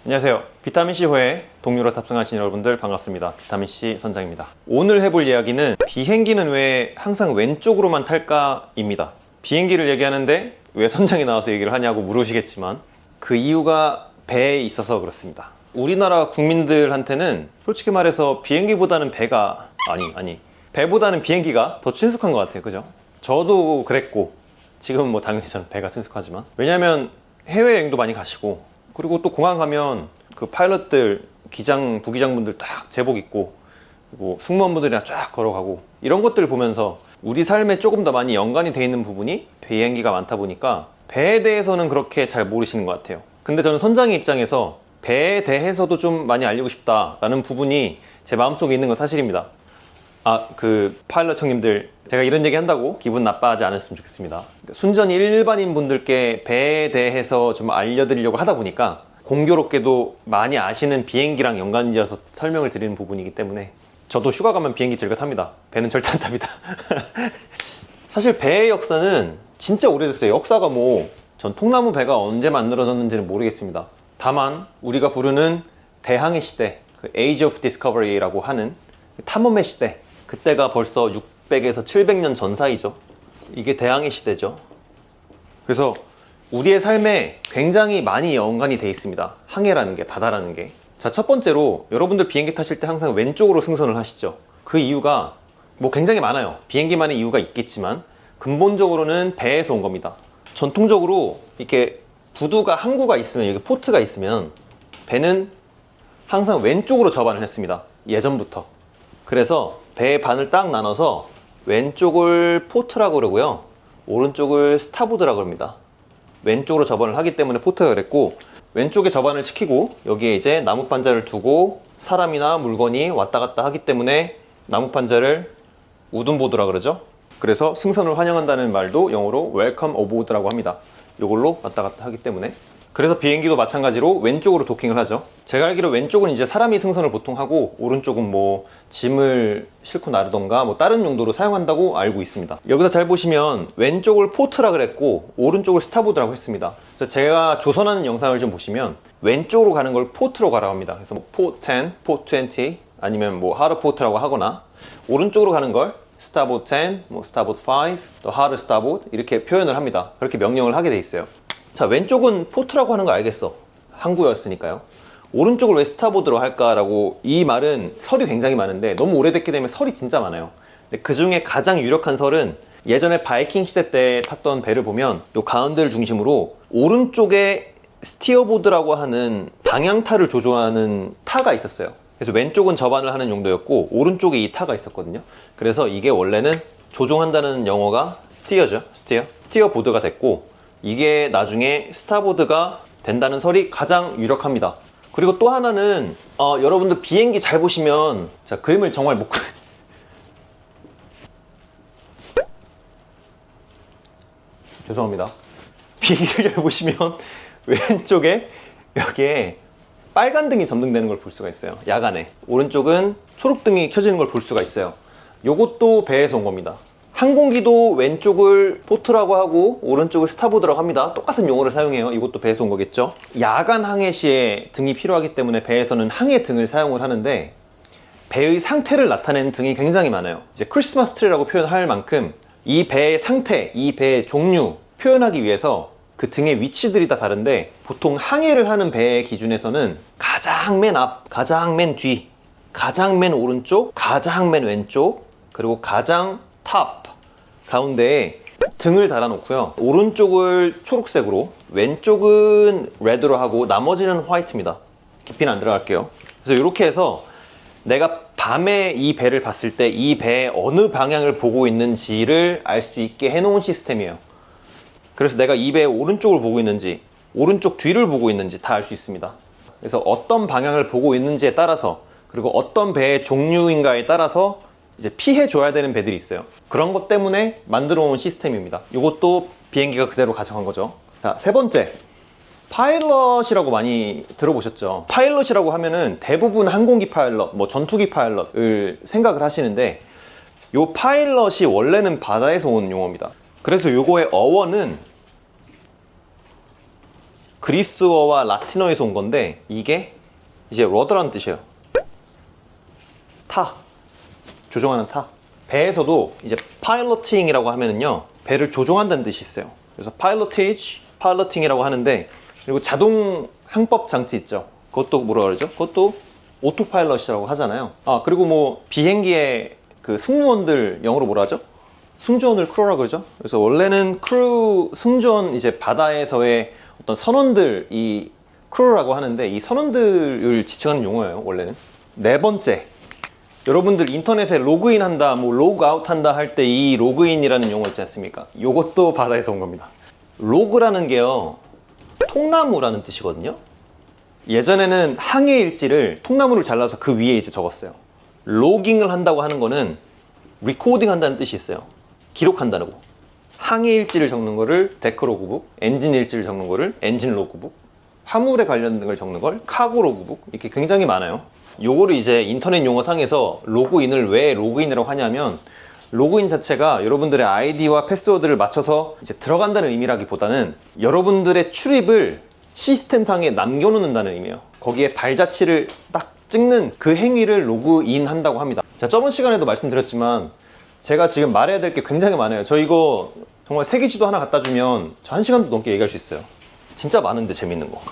안녕하세요. 비타민C 호에 동료로 탑승하신 여러분들 반갑습니다. 비타민C 선장입니다. 오늘 해볼 이야기는 비행기는 왜 항상 왼쪽으로만 탈까입니다. 비행기를 얘기하는데 왜 선장이 나와서 얘기를 하냐고 물으시겠지만 그 이유가 배에 있어서 그렇습니다. 우리나라 국민들한테는 솔직히 말해서 비행기보다는 배보다는 비행기가 더 친숙한 것 같아요. 그죠? 저도 그랬고 지금은 뭐 당연히 저는 배가 친숙하지만, 왜냐면 해외여행도 많이 가시고, 그리고 또 공항 가면 그 파일럿들, 기장, 부기장분들 딱 제복 입고, 그리고 승무원분들이랑 쫙 걸어가고, 이런 것들을 보면서 우리 삶에 조금 더 많이 연관이 돼 있는 부분이 비행기가 많다 보니까 배에 대해서는 그렇게 잘 모르시는 것 같아요. 근데 저는 선장의 입장에서 배에 대해서도 좀 많이 알리고 싶다라는 부분이 제 마음속에 있는 건 사실입니다. 파일럿 형님들, 제가 이런 얘기 한다고 기분 나빠하지 않았으면 좋겠습니다. 순전히 일반인 분들께 배에 대해서 좀 알려드리려고 하다 보니까 공교롭게도 많이 아시는 비행기랑 연관지어서 설명을 드리는 부분이기 때문에, 저도 휴가 가면 비행기 즐겨 탑니다. 배는 절대 안 탑니다. 사실 배의 역사는 진짜 오래됐어요. 역사가 전 통나무 배가 언제 만들어졌는지는 모르겠습니다. 다만 우리가 부르는 대항해 시대, 그 Age of Discovery라고 하는 탐험의 시대, 그때가 벌써 600에서 700년 전 사이죠. 이게 대항해 시대죠. 그래서 우리의 삶에 굉장히 많이 연관이 돼 있습니다. 항해라는 게, 바다라는 게. 자, 첫 번째로 여러분들 비행기 타실 때 항상 왼쪽으로 승선을 하시죠. 그 이유가 굉장히 많아요. 비행기만의 이유가 있겠지만 근본적으로는 배에서 온 겁니다. 전통적으로 이렇게 부두가, 항구가 있으면, 여기 포트가 있으면 배는 항상 왼쪽으로 접안을 했습니다. 예전부터. 그래서 배의 반을 딱 나눠서 왼쪽을 포트라고 그러고요, 오른쪽을 스타보드라고 합니다. 왼쪽으로 접안을 하기 때문에 포트가 그랬고, 왼쪽에 접안을 시키고 여기에 이제 나무판자를 두고 사람이나 물건이 왔다 갔다 하기 때문에 나무판자를 우든보드라 그러죠. 그래서 승선을 환영한다는 말도 영어로 Welcome aboard라고 합니다. 이걸로 왔다 갔다 하기 때문에. 그래서 비행기도 마찬가지로 왼쪽으로 도킹을 하죠. 제가 알기로 왼쪽은 이제 사람이 승선을 보통 하고, 오른쪽은 짐을 싣고 나르던가 다른 용도로 사용한다고 알고 있습니다. 여기서 잘 보시면 왼쪽을 포트라 그랬고 오른쪽을 스타보드라고 했습니다. 그래서 제가 조선하는 영상을 좀 보시면 왼쪽으로 가는 걸 포트로 가라고 합니다. 그래서 포트 10, 포트 20 아니면 하드 포트라고 하거나, 오른쪽으로 가는 걸 스타보드 10, 스타보드 5, 또 하드 스타보드 이렇게 표현을 합니다. 그렇게 명령을 하게 돼 있어요. 자, 왼쪽은 포트라고 하는 거 알겠어. 항구였으니까요. 오른쪽을 왜 스타보드로 할까라고, 이 말은 설이 굉장히 많은데 너무 오래됐기 때문에 설이 진짜 많아요. 근데 그 중에 가장 유력한 설은, 예전에 바이킹 시대 때 탔던 배를 보면 요 가운데를 중심으로 오른쪽에 스티어보드라고 하는 방향타를 조종하는 타가 있었어요. 그래서 왼쪽은 접안을 하는 용도였고 오른쪽에 이 타가 있었거든요. 그래서 이게 원래는 조종한다는 영어가 스티어죠. 스티어보드가 됐고, 이게 나중에 스타보드가 된다는 설이 가장 유력합니다. 그리고 또 하나는, 여러분들 비행기 잘 보시면, 자, 그림을 정말 못 죄송합니다. 비행기를 잘 보시면 왼쪽에 여기에 빨간 등이 점등되는 걸 볼 수가 있어요. 야간에. 오른쪽은 초록등이 켜지는 걸 볼 수가 있어요. 요것도 배에서 온 겁니다. 항공기도 왼쪽을 포트라고 하고 오른쪽을 스타보드라고 합니다. 똑같은 용어를 사용해요. 이것도 배에서 온 거겠죠. 야간 항해 시에 등이 필요하기 때문에 배에서는 항해 등을 사용을 하는데, 배의 상태를 나타내는 등이 굉장히 많아요. 이제 크리스마스 트리라고 표현할 만큼 이 배의 상태, 이 배의 종류 표현하기 위해서 그 등의 위치들이 다 다른데, 보통 항해를 하는 배의 기준에서는 가장 맨 앞, 가장 맨 뒤, 가장 맨 오른쪽, 가장 맨 왼쪽, 그리고 가장 탑 가운데에 등을 달아놓고요, 오른쪽을 초록색으로, 왼쪽은 레드로 하고 나머지는 화이트입니다. 깊이는 안 들어갈게요. 그래서 이렇게 해서 내가 밤에 이 배를 봤을 때 이 배의 어느 방향을 보고 있는지를 알 수 있게 해놓은 시스템이에요. 그래서 내가 이 배의 오른쪽을 보고 있는지 오른쪽 뒤를 보고 있는지 다 알 수 있습니다. 그래서 어떤 방향을 보고 있는지에 따라서, 그리고 어떤 배의 종류인가에 따라서 이제 피해줘야 되는 배들이 있어요. 그런 것 때문에 만들어 놓은 시스템입니다. 이것도 비행기가 그대로 가져간 거죠. 자, 세 번째, 파일럿이라고 많이 들어보셨죠? 파일럿이라고 하면은 대부분 항공기 파일럿, 전투기 파일럿을 생각을 하시는데, 요 파일럿이 원래는 바다에서 온 용어입니다. 그래서 요거의 어원은 그리스어와 라틴어에서 온 건데 이게 이제 러더라는 뜻이에요. 타, 조종하는 타. 배에서도 이제 파일러팅이라고 하면은요, 배를 조종한다는 뜻이 있어요. 그래서 파일러티지, 파일러팅이라고 하는데, 그리고 자동 항법 장치 있죠. 그것도 뭐라 그러죠? 그것도 오토파일럿이라고 하잖아요. 아, 그리고 뭐 비행기의 그 승무원들 영어로 뭐라 하죠? 승조원을 크루라 그러죠. 그래서 원래는 크루, 승조원, 이제 바다에서의 어떤 선원들, 이 크루라고 하는데, 이 선원들을 지칭하는 용어예요, 원래는. 네 번째, 여러분들 인터넷에 로그인 한다, 뭐 로그아웃 한다 할 때 이 로그인이라는 용어 있지 않습니까? 요것도 바다에서 온 겁니다. 로그라는 게요, 통나무라는 뜻이거든요. 예전에는 항해 일지를 통나무를 잘라서 그 위에 이제 적었어요. 로깅을 한다고 하는 거는 리코딩 한다는 뜻이 있어요. 기록한다는 거. 항해 일지를 적는 거를 데크 로그북, 엔진 일지를 적는 거를 엔진 로그북, 화물에 관련된 걸 적는 걸 카고 로그북, 이렇게 굉장히 많아요. 요거를 이제 인터넷 용어상에서 로그인을 왜 로그인이라고 하냐면, 로그인 자체가 여러분들의 아이디와 패스워드를 맞춰서 이제 들어간다는 의미라기보다는 여러분들의 출입을 시스템상에 남겨놓는다는 의미예요. 거기에 발자취를 딱 찍는 그 행위를 로그인 한다고 합니다. 자, 저번 시간에도 말씀드렸지만 제가 지금 말해야 될 게 굉장히 많아요. 저 이거 정말 세계지도 하나 갖다 주면 저 1시간도 넘게 얘기할 수 있어요. 진짜 많은데 재밌는 거.